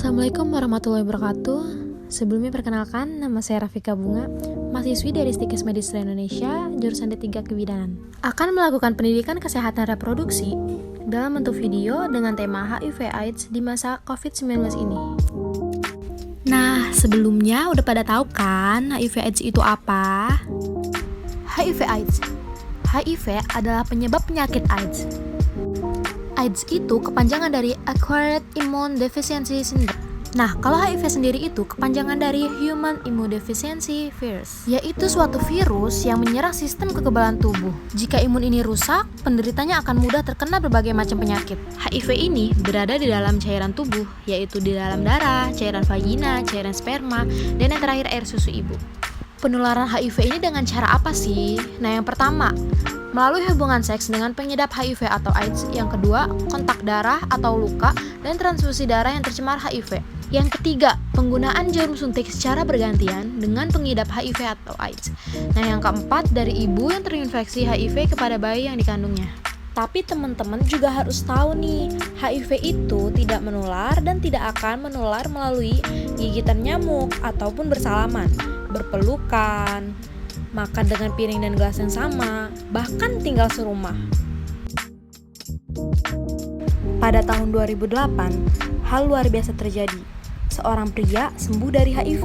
Assalamualaikum warahmatullahi wabarakatuh. Sebelumnya perkenalkan, nama saya Rafika Bunga, mahasiswi dari Stikes Medistra Indonesia, jurusan D3 Kebidanan. Akan melakukan pendidikan kesehatan reproduksi dalam bentuk video dengan tema HIV/AIDS di masa COVID-19 ini. Nah, sebelumnya udah pada tahu kan HIV/AIDS itu apa? HIV/AIDS. HIV adalah penyebab penyakit AIDS. AIDS itu kepanjangan dari Acquired Immune Deficiency Syndrome. Nah, kalau HIV sendiri itu kepanjangan dari Human Immunodeficiency Virus, yaitu suatu virus yang menyerang sistem kekebalan tubuh. Jika imun ini rusak, penderitanya akan mudah terkena berbagai macam penyakit. HIV ini berada di dalam cairan tubuh, yaitu di dalam darah, cairan vagina, cairan sperma, dan yang terakhir air susu ibu. Penularan HIV ini dengan cara apa sih? Nah, yang pertama, melalui hubungan seks dengan pengidap HIV atau AIDS. Yang kedua, kontak darah atau luka dan transfusi darah yang tercemar HIV. Yang ketiga, penggunaan jarum suntik secara bergantian dengan pengidap HIV atau AIDS. Nah, yang keempat, dari ibu yang terinfeksi HIV kepada bayi yang dikandungnya. Tapi teman-teman juga harus tahu nih, HIV itu tidak menular dan tidak akan menular melalui gigitan nyamuk ataupun bersalaman, berpelukan, makan dengan piring dan gelas yang sama, bahkan tinggal serumah. Pada tahun 2008, hal luar biasa terjadi. Seorang pria sembuh dari HIV.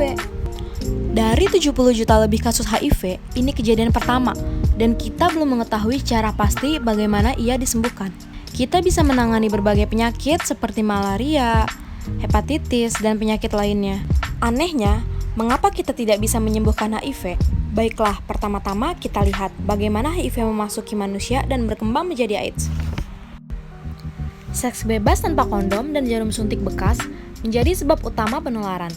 Dari 70 juta lebih kasus HIV, ini kejadian pertama, dan kita belum mengetahui cara pasti bagaimana ia disembuhkan. Kita bisa menangani berbagai penyakit seperti malaria, hepatitis, dan penyakit lainnya. Anehnya, mengapa kita tidak bisa menyembuhkan HIV? Baiklah, pertama-tama kita lihat bagaimana HIV memasuki manusia dan berkembang menjadi AIDS. Seks bebas tanpa kondom dan jarum suntik bekas menjadi sebab utama penularan.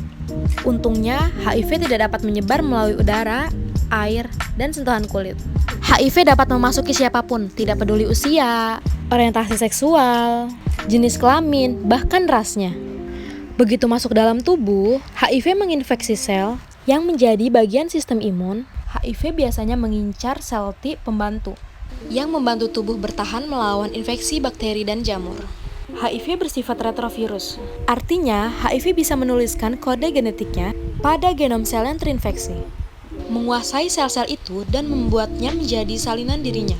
Untungnya, HIV tidak dapat menyebar melalui udara, air, dan sentuhan kulit. HIV dapat memasuki siapapun, tidak peduli usia, orientasi seksual, jenis kelamin, bahkan rasnya. Begitu masuk dalam tubuh, HIV menginfeksi sel yang menjadi bagian sistem imun. HIV biasanya mengincar sel T pembantu yang membantu tubuh bertahan melawan infeksi bakteri dan jamur. HIV bersifat retrovirus, artinya HIV bisa menuliskan kode genetiknya pada genom sel yang terinfeksi, menguasai sel-sel itu dan membuatnya menjadi salinan dirinya.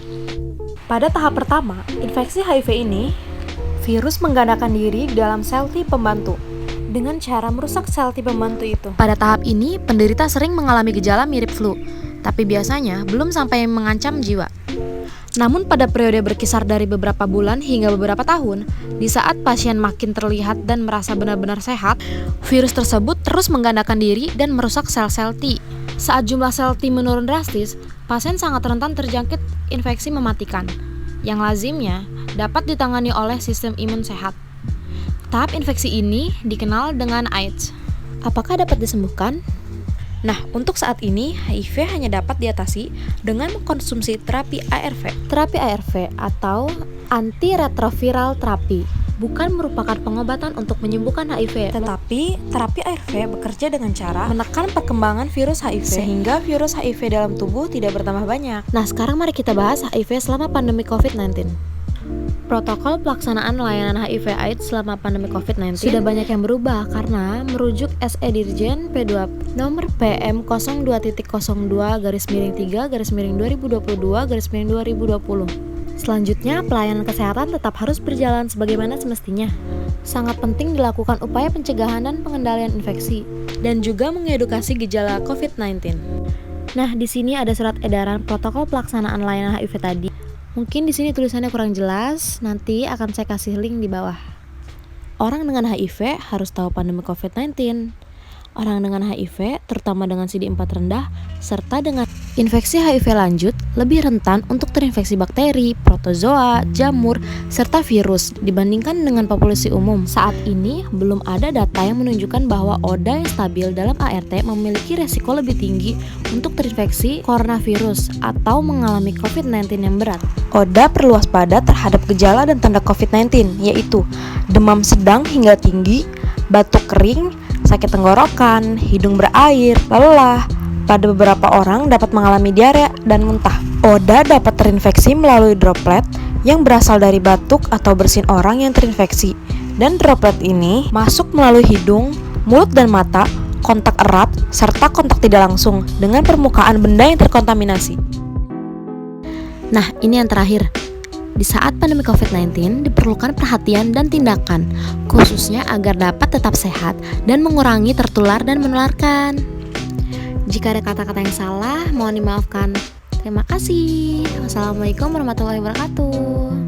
Pada tahap pertama, infeksi HIV ini, virus menggandakan diri di dalam sel T pembantu dengan cara merusak sel T pembantu itu. Pada tahap ini, penderita sering mengalami gejala mirip flu, tapi biasanya belum sampai mengancam jiwa. Namun pada periode berkisar dari beberapa bulan hingga beberapa tahun, di saat pasien makin terlihat dan merasa benar-benar sehat, virus tersebut terus menggandakan diri dan merusak sel-sel T. Saat jumlah sel T menurun drastis, pasien sangat rentan terjangkit infeksi mematikan, yang lazimnya dapat ditangani oleh sistem imun sehat. Tahap infeksi ini dikenal dengan AIDS. Apakah dapat disembuhkan? Nah, untuk saat ini, HIV hanya dapat diatasi dengan mengkonsumsi terapi ARV. Terapi ARV atau antiretroviral terapi bukan merupakan pengobatan untuk menyembuhkan HIV, tetapi terapi ARV bekerja dengan cara menekan perkembangan virus HIV sehingga virus HIV dalam tubuh tidak bertambah banyak. Nah, sekarang mari kita bahas HIV selama pandemi COVID-19. Protokol pelaksanaan layanan HIV/AIDS selama pandemi COVID-19 sudah banyak yang berubah karena merujuk SE Dirjen P2 nomor PM02-3-2022-2020. Selanjutnya, pelayanan kesehatan tetap harus berjalan sebagaimana semestinya. Sangat penting dilakukan upaya pencegahan dan pengendalian infeksi dan juga mengedukasi gejala COVID-19. Nah, di sini ada surat edaran protokol pelaksanaan layanan HIV tadi. Mungkin di sini tulisannya kurang jelas, nanti akan saya kasih link di bawah. Orang dengan HIV harus tahu pandemi COVID-19. Orang dengan HIV, terutama dengan CD4 rendah, serta dengan infeksi HIV lanjut, lebih rentan untuk terinfeksi bakteri, protozoa, jamur, serta virus dibandingkan dengan populasi umum. Saat ini, belum ada data yang menunjukkan bahwa ODA yang stabil dalam ART memiliki resiko lebih tinggi untuk terinfeksi coronavirus atau mengalami COVID-19 yang berat. ODA perlu waspada terhadap gejala dan tanda COVID-19, yaitu demam sedang hingga tinggi, batuk kering, sakit tenggorokan, hidung berair, lelah. Pada beberapa orang dapat mengalami diare dan muntah. ODA dapat terinfeksi melalui droplet yang berasal dari batuk atau bersin orang yang terinfeksi. Dan droplet ini masuk melalui hidung, mulut dan mata, kontak erat, serta kontak tidak langsung dengan permukaan benda yang terkontaminasi. Nah, ini yang terakhir. Di saat pandemi COVID-19 diperlukan perhatian dan tindakan, khususnya agar dapat tetap sehat dan mengurangi tertular dan menularkan. Jika ada kata-kata yang salah, mohon dimaafkan. Terima kasih. Wassalamualaikum warahmatullahi wabarakatuh.